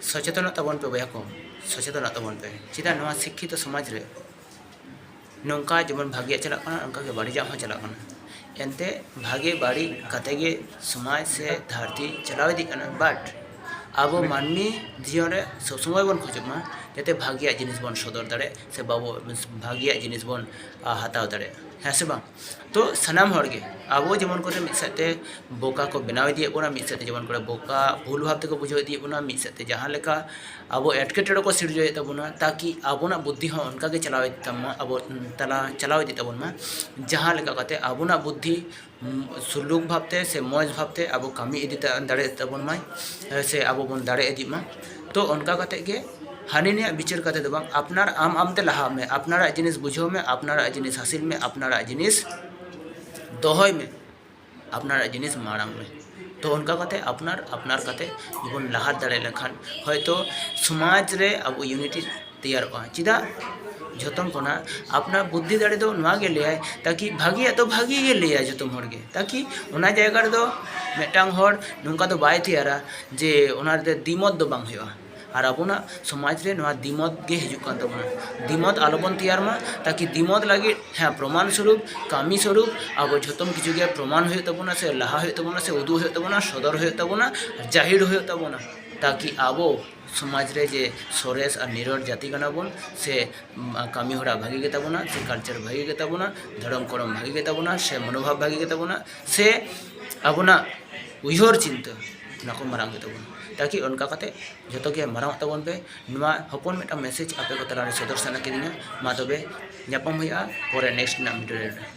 सचेतन तबन पे बया को सचेतन तबन पे चिदा नवा शिक्षित समाज रे नौका जेमन भाग्य चला उनका के बाड़ी जाम चला एनते भागे बाड़ी कते गे समाज से धरती चलावे दी बाट अब मानवी जीवन रे सब समय बन खोजमा जाते भाग्य जिनिस बन सदर दाड़े से बाबो भाग्य जिनिस बन हताव दाड़े है से बांग तो सनाम हड़गे अब जेमन को मिसते बोका को बनाव दिए बोना मिसते जेमन को बोका भूल भाव ते को बुझाव दिए बोना मिसते जहाँ लेका अब एटकेटड़े को सिरजोए तबना ताकि आबोना बुद्धि हो उनका के चलावे तमा अब तला चलावे दी तबना जहाँ लेका कते आबोना बुद्धि सुलूक भावते से मौज भावते अब कमी इदी दाड़े तबन माय से अब बन दाड़े इदी मा तो उनका कते के हानि ने विचार करते दो बांग अपनार आमते लहा में अपनारा जिनिस बुझाव में अपनारा जिनिस हासिल में अपनारा जिनिस दोहय में अपनारा जिनिस मारांग में तो उनका कते अपनार कते जीवन लहा दाड़े लेखान हयतो समाज रे अब यूनिटी तैयार चिदा जतम कोना अपना बुद्धि दाड़े दो नवा गे लेय ताकि भागी तो भागी गे लेय जतम हर गे ताकि ओना जायगा रे दो मेटांग हर नुका तो बाय तैयारा जे ओना रे दिमत दो बांग होया और अपना समाज रे नवा दिमत गे हिजुक कान तबना दिमत आलोबन तैयार मा ताकि दिमत लगे हाँ प्रमाण स्वरूप कामी स्वरूप अब झतम किछु गे प्रमाण हो तबना से लहा हो तबना से उदू हो तबना सदर हो तबना जाहिर हो तबना ताकि अब समाज रे जे सरेस और निरर जाति कना बन से कामी हरा भागी गे तबना से कल्चर भागी गे तबना धर्म करम भागी गे तबना से मनोभाव भागी गे तबना से अपना उयहर चिंता नाको मारांग गे तबना ताकि उनका कते जो के मारांग तबन पे नुआ हपन मेटा मैसेज आपे को तला सदर सना के दिना मा तबे ᱧᱟᱯᱟᱢ ᱦᱩᱭᱩᱜᱼᱟ ᱯᱚᱨᱮ नेक्स्ट वीडियो